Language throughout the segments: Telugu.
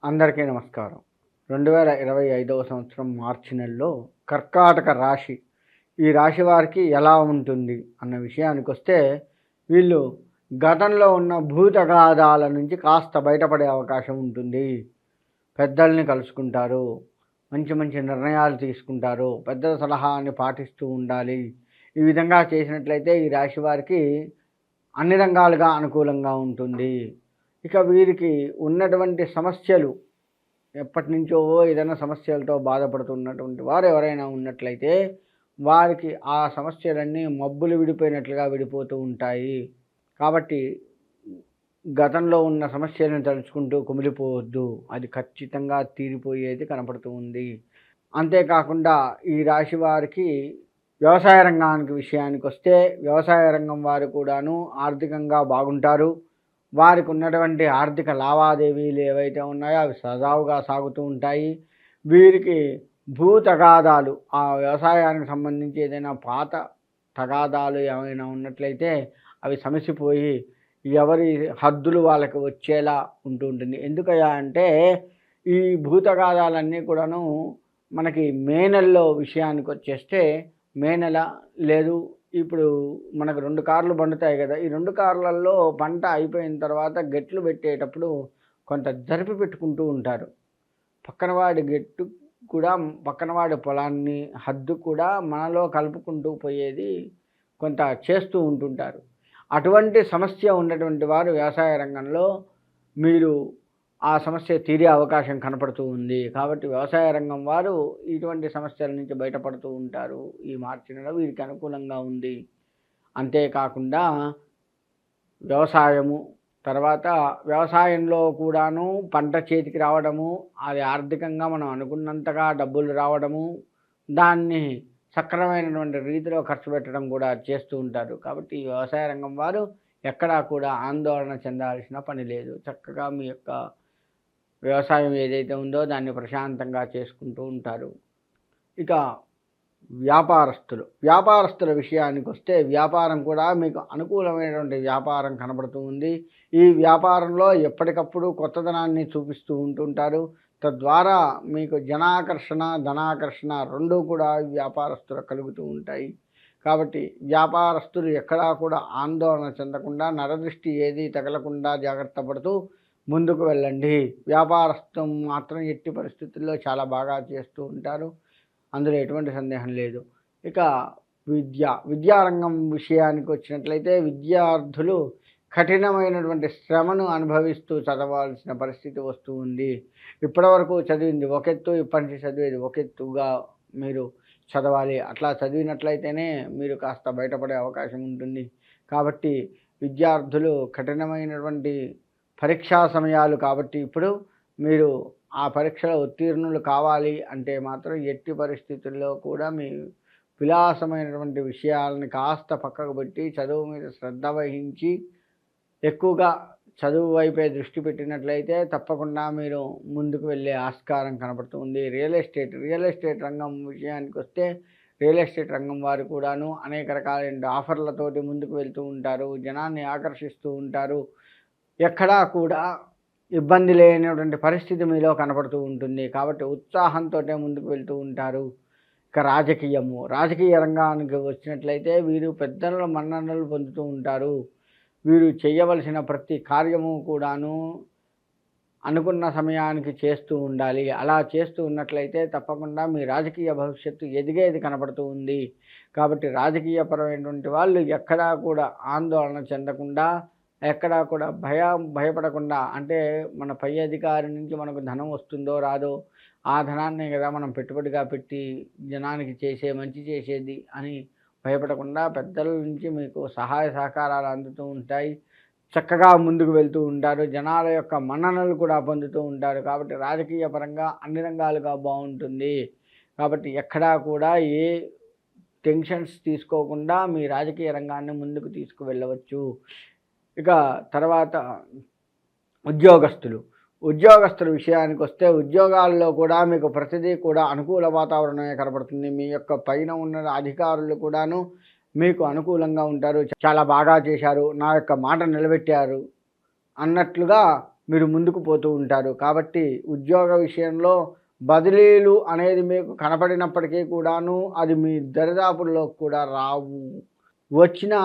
అందరికీ నమస్కారం. 2025వ సంవత్సరం మార్చి నెలలో కర్కాటక రాశి, ఈ రాశి వారికి ఎలా ఉంటుంది అన్న విషయానికొస్తే, వీళ్ళు గతంలో ఉన్న భూతగాథాల నుంచి కాస్త బయటపడే అవకాశం ఉంటుంది. పెద్దల్ని కలుసుకుంటారు, మంచి మంచి నిర్ణయాలు తీసుకుంటారు, పెద్దల సలహాని పాటిస్తూ ఉండాలి. ఈ విధంగా చేసినట్లయితే ఈ రాశి వారికి అన్ని రంగాలుగా అనుకూలంగా ఉంటుంది. ఇక వీరికి ఉన్నటువంటి సమస్యలు, ఎప్పటి నుంచో ఏదైనా సమస్యలతో బాధపడుతున్నటువంటి వారు ఎవరైనా ఉన్నట్లయితే వారికి ఆ సమస్యలన్నీ మబ్బులు విడిపోయినట్లుగా విడిపోతూ ఉంటాయి. కాబట్టి గతంలో ఉన్న సమస్యలను తలుచుకుంటూ కుమిలిపోవద్దు, అది ఖచ్చితంగా తీరిపోయేది కనపడుతూ ఉంది. అంతేకాకుండా ఈ రాశి వారికి వ్యవసాయ రంగానికి విషయానికి వస్తే, వ్యవసాయ రంగం వారు కూడాను ఆర్థికంగా బాగుంటారు. వారికి ఉన్నటువంటి ఆర్థిక లావాదేవీలు ఏవైతే ఉన్నాయో అవి సజావుగా సాగుతూ ఉంటాయి. వీరికి భూ తగాదాలు, ఆ వ్యవసాయానికి సంబంధించి ఏదైనా పాత తగాదాలు ఏమైనా ఉన్నట్లయితే అవి సమసిపోయి ఎవరి హద్దులు వాళ్ళకి వచ్చేలా ఉంటూ ఉంటుంది. ఎందుకయ్యా అంటే ఈ భూతగాదాలన్నీ కూడాను మనకి మే నెలలో విషయానికి వచ్చేస్తే, మే నెల లేదు, ఇప్పుడు మనకు 2 కార్లు పండుతాయి కదా, ఈ 2 కార్లల్లో పంట అయిపోయిన తర్వాత గెట్లు పెట్టేటప్పుడు కొంత జరిపి పెట్టుకుంటూ ఉంటారు. పక్కనవాడి గెట్టు కూడా, పక్కనవాడి పొలాన్ని హద్దు కూడా మనలో కలుపుకుంటూ పోయేది కొంత చేస్తూ ఉంటుంటారు. అటువంటి సమస్య ఉన్నటువంటి వారు వ్యవసాయ రంగంలో మీరు ఆ సమస్య తీరే అవకాశం కనపడుతూ ఉంది. కాబట్టి వ్యవసాయ రంగం వారు ఇటువంటి సమస్యల నుంచి బయటపడుతూ ఉంటారు. ఈ మార్చి నెల వీరికి అనుకూలంగా ఉంది. అంతేకాకుండా వ్యవసాయము, తర్వాత వ్యవసాయంలో కూడాను పంట చేతికి రావడము, అది ఆర్థికంగా మనం అనుకున్నంతగా డబ్బులు రావడము, దాన్ని సక్రమైనటువంటి రీతిలో ఖర్చు పెట్టడం కూడా చేస్తూ ఉంటారు. కాబట్టి ఈ వ్యవసాయ రంగం వారు ఎక్కడా కూడా ఆందోళన చెందాల్సిన పని లేదు. చక్కగా మీ యొక్క వ్యవసాయం ఏదైతే ఉందో దాన్ని ప్రశాంతంగా చేసుకుంటూ ఉంటారు. ఇక వ్యాపారస్తుల విషయానికి వస్తే, వ్యాపారం కూడా మీకు అనుకూలమైనటువంటి వ్యాపారం కనబడుతూ ఉంది. ఈ వ్యాపారంలో ఎప్పటికప్పుడు కొత్తదనాన్ని చూపిస్తూ ఉంటుంటారు. తద్వారా మీకు జనాకర్షణ, ధనాకర్షణ రెండూ కూడా వ్యాపారస్తులకు కలుగుతూ ఉంటాయి. కాబట్టి వ్యాపారస్తులు ఎక్కడా కూడా ఆందోళన చెందకుండా, నరదృష్టి ఏది తగలకుండా జాగ్రత్త పడుతూ ముందుకు వెళ్ళండి. వ్యాపారస్థం మాత్రం ఎట్టి పరిస్థితుల్లో చాలా బాగా చేస్తూ ఉంటారు, అందులో ఎటువంటి సందేహం లేదు. ఇక విద్యారంగం విషయానికి వచ్చినట్లయితే, విద్యార్థులు కఠినమైనటువంటి శ్రమను అనుభవిస్తూ చదవాల్సిన పరిస్థితి వస్తూ ఉంది. ఇప్పటివరకు చదివింది ఒక ఎత్తు, ఇప్పటి నుంచి చదివేది ఒక ఎత్తుగా మీరు చదవాలి. అట్లా చదివినట్లయితేనే మీరు కాస్త బయటపడే అవకాశం ఉంటుంది. కాబట్టి విద్యార్థులు కఠినమైనటువంటి పరీక్షా సమయాలు కాబట్టి ఇప్పుడు మీరు ఆ పరీక్షలో ఉత్తీర్ణులు కావాలి అంటే మాత్రం ఎట్టి పరిస్థితుల్లో కూడా మీ విలాసమైనటువంటి విషయాలని కాస్త పక్కకు పెట్టి చదువు మీద శ్రద్ధ వహించి ఎక్కువగా చదువు వైపే దృష్టి పెట్టినట్లయితే తప్పకుండా మీరు ముందుకు వెళ్ళే ఆస్కారం కనబడుతుంది. రియల్ ఎస్టేట్ రంగం విషయానికి వస్తే, రియల్ ఎస్టేట్ రంగం వారు కూడాను అనేక రకాలైన ఆఫర్లతోటి ముందుకు వెళ్తూ ఉంటారు, జనాన్ని ఆకర్షిస్తూ ఉంటారు. ఎక్కడా కూడా ఇబ్బంది లేనటువంటి పరిస్థితి మీలో కనపడుతూ ఉంటుంది. కాబట్టి ఉత్సాహంతో ముందుకు వెళ్తూ ఉంటారు. ఇక రాజకీయ రంగానికి వచ్చినట్లయితే వీరు పెద్దల మన్ననలు పొందుతూ ఉంటారు. వీరు చేయవలసిన ప్రతి కార్యము కూడాను అనుకున్న సమయానికి చేస్తూ ఉండాలి. అలా చేస్తూ ఉన్నట్లయితే తప్పకుండా మీ రాజకీయ భవిష్యత్తు ఎదిగేది కనపడుతూ ఉంది. కాబట్టి రాజకీయపరమైనటువంటి వాళ్ళు ఎక్కడా కూడా ఆందోళన చెందకుండా, ఎక్కడా కూడా భయపడకుండా, అంటే మన పై అధికారి నుంచి మనకు ధనం వస్తుందో రాదో, ఆ ధనాన్నే కదా మనం పెట్టుబడిగా పెట్టి జనానికి మంచి చేసేది అని భయపడకుండా పెద్దల నుంచి మీకు సహాయ సహకారాలు అందుతూ ఉంటాయి. చక్కగా ముందుకు వెళ్తూ ఉంటారు. జనాల యొక్క మన్ననలు కూడా పొందుతూ ఉంటారు. కాబట్టి రాజకీయ పరంగా అన్ని రంగాలుగా బాగుంటుంది. కాబట్టి ఎక్కడా కూడా ఏ టెన్షన్స్ తీసుకోకుండా మీ రాజకీయ రంగాన్ని ముందుకు తీసుకువెళ్ళవచ్చు. ఇక తర్వాత ఉద్యోగస్తుల విషయానికి వస్తే, ఉద్యోగాల్లో కూడా మీకు ప్రతిదీ కూడా అనుకూల వాతావరణమే కనబడుతుంది. మీ యొక్క పైన ఉన్న అధికారులు కూడాను మీకు అనుకూలంగా ఉంటారు. చాలా బాగా చేశారు, నా యొక్క మాట నిలబెట్టారు అన్నట్లుగా మీరు ముందుకు పోతూ ఉంటారు. కాబట్టి ఉద్యోగ విషయంలో బదిలీలు అనేది మీకు కనపడినప్పటికీ కూడాను అది మీ దరిదాపుల్లోకి కూడా రావు. వచ్చినా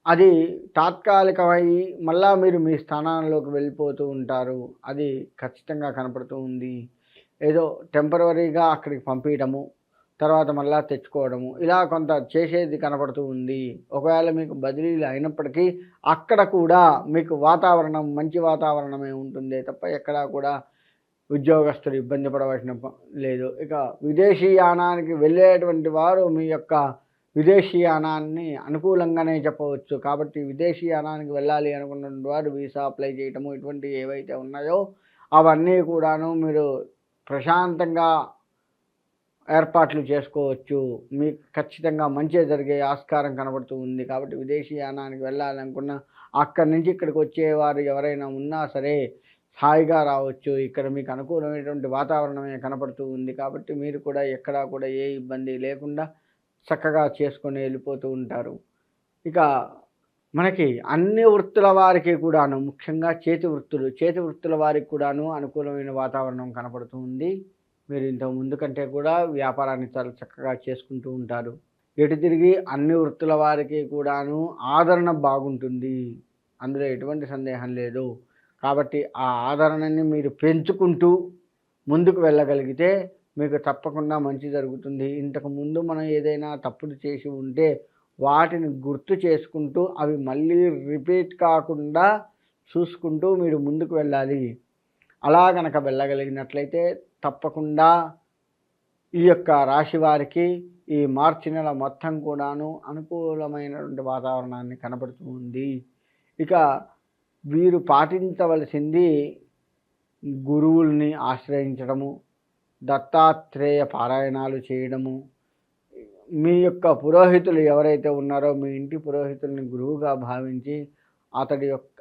అది తాత్కాలికమై మళ్ళా మీరు మీ స్థానాల్లోకి వెళ్ళిపోతూ ఉంటారు. అది ఖచ్చితంగా కనపడుతూ ఉంది. ఏదో టెంపరవరీగా అక్కడికి పంపియడము, తర్వాత మళ్ళా తెచ్చుకోవడము, ఇలా కొంత చేసేది కనపడుతూ ఉంది. ఒకవేళ మీకు బదిలీలు అయినప్పటికీ అక్కడ కూడా మీకు వాతావరణం మంచి వాతావరణమే ఉంటుందే తప్ప ఎక్కడా కూడా ఉద్యోగస్తులు ఇబ్బంది పడవలసిన లేదు. ఇక విదేశీయానానికి వెళ్ళేటువంటి వారు మీ యొక్క విదేశీయానాన్ని అనుకూలంగానే చెప్పవచ్చు. కాబట్టి విదేశీయానానికి వెళ్ళాలి అనుకున్నటువంటి వారు వీసా అప్లై చేయటము ఇటువంటివి ఏవైతే ఉన్నాయో అవన్నీ కూడాను మీరు ప్రశాంతంగా ఏర్పాట్లు చేసుకోవచ్చు. మీకు ఖచ్చితంగా మంచే జరిగే ఆస్కారం కనబడుతూ ఉంది. కాబట్టి విదేశీయానానికి వెళ్ళాలనుకున్న అక్కడి నుంచి ఇక్కడికి వచ్చేవారు ఎవరైనా ఉన్నా సరే హాయిగా రావచ్చు. ఇక్కడ మీకు అనుకూలమైనటువంటి వాతావరణమే కనపడుతూ ఉంది. కాబట్టి మీరు కూడా ఎక్కడా కూడా ఏ ఇబ్బంది లేకుండా చక్కగా చేసుకొని వెళ్ళిపోతూ ఉంటారు. ఇక మనకి అన్ని వృత్తుల వారికి కూడాను ముఖ్యంగా చేతి వృత్తుల వారికి కూడాను అనుకూలమైన వాతావరణం కనపడుతూ ఉంది. మీరు ఇంతకు ముందు కంటే కూడా వ్యాపారాన్ని చాలా చక్కగా చేసుకుంటూ ఉంటారు. ఎటు తిరిగి అన్ని వృత్తుల వారికి కూడాను ఆదరణ బాగుంటుంది. అందులో ఎటువంటి సందేహం లేదు. కాబట్టి ఆ ఆదరణని మీరు పెంచుకుంటూ ముందుకు వెళ్ళగలిగితే మీకు తప్పకుండా మంచి జరుగుతుంది. ఇంతకుముందు మనం ఏదైనా తప్పులు చేసి ఉంటే వాటిని గుర్తు చేసుకుంటూ అవి మళ్ళీ రిపీట్ కాకుండా చూసుకుంటూ మీరు ముందుకు వెళ్ళాలి. అలా గనక వెళ్ళగలిగినట్లయితే తప్పకుండా ఈ యొక్క రాశి వారికి ఈ మార్చి నెల మొత్తం కూడాను అనుకూలమైనటువంటి వాతావరణాన్ని కనబడుతూ ఉంది. ఇక వీరు పాటించవలసింది గురువుల్ని ఆశ్రయించడము, దత్తాత్రేయ పారాయణాలు చేయడము, మీ యొక్క పురోహితులు ఎవరైతే ఉన్నారో మీ ఇంటి పురోహితుల్ని గురువుగా భావించి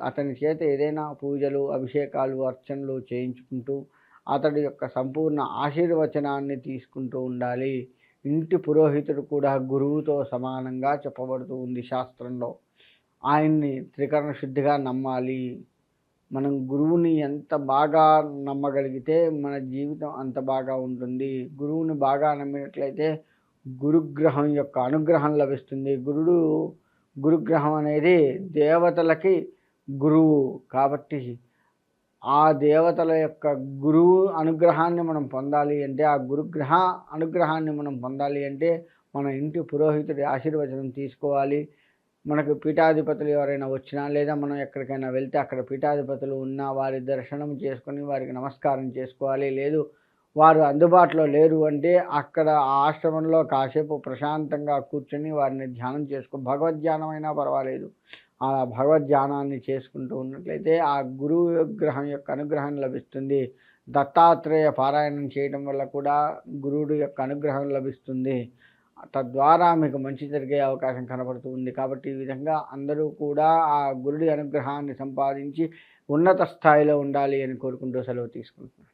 అతని చేత ఏదైనా పూజలు, అభిషేకాలు, అర్చనలు చేయించుకుంటూ అతడి యొక్క సంపూర్ణ ఆశీర్వచనాన్ని తీసుకుంటూ ఉండాలి. ఇంటి పురోహితుడు కూడా గురువుతో సమానంగా చెప్పబడుతూ ఉంది శాస్త్రంలో. ఆయన్ని త్రికరణ శుద్ధిగా నమ్మాలి. మనం గురువుని ఎంత బాగా నమ్మగలిగితే మన జీవితం అంత బాగా ఉంటుంది. గురువుని బాగా నమ్మినట్లయితే గురుగ్రహం యొక్క అనుగ్రహం లభిస్తుంది. గురుగ్రహం అనేది దేవతలకి గురువు. కాబట్టి ఆ దేవతల యొక్క గురువు అనుగ్రహాన్ని మనం పొందాలి అంటే, ఆ గురుగ్రహ అనుగ్రహాన్ని మనం పొందాలి అంటే మన ఇంటి పురోహితుడి ఆశీర్వచనం తీసుకోవాలి. మనకు పీఠాధిపతులు ఎవరైనా వచ్చినా లేదా మనం ఎక్కడికైనా వెళ్తే అక్కడ పీఠాధిపతులు ఉన్నా వారి దర్శనం చేసుకొని వారికి నమస్కారం చేసుకోవాలి. లేదు వారు అందుబాటులో లేరు అంటే అక్కడ ఆ ఆశ్రమంలో కాసేపు ప్రశాంతంగా కూర్చొని వారిని ధ్యానం భగవద్ధ్యానం అయినా పర్వాలేదు. ఆ భగవద్ధ్యానాన్ని చేసుకుంటూ ఉన్నట్లయితే ఆ గురువు గ్రహం యొక్క అనుగ్రహం లభిస్తుంది. దత్తాత్రేయ పారాయణం చేయడం వల్ల కూడా గురువుడి యొక్క అనుగ్రహం లభిస్తుంది. తద్వారా మీకు మంచి జరిగే అవకాశం కనబడుతూ ఉంది. కాబట్టి ఈ విధంగా అందరూ కూడా ఆ గురుడి అనుగ్రహాన్ని సంపాదించి ఉన్నత స్థాయిలో ఉండాలి అని కోరుకుంటూ సెలవు తీసుకుంటున్నాను.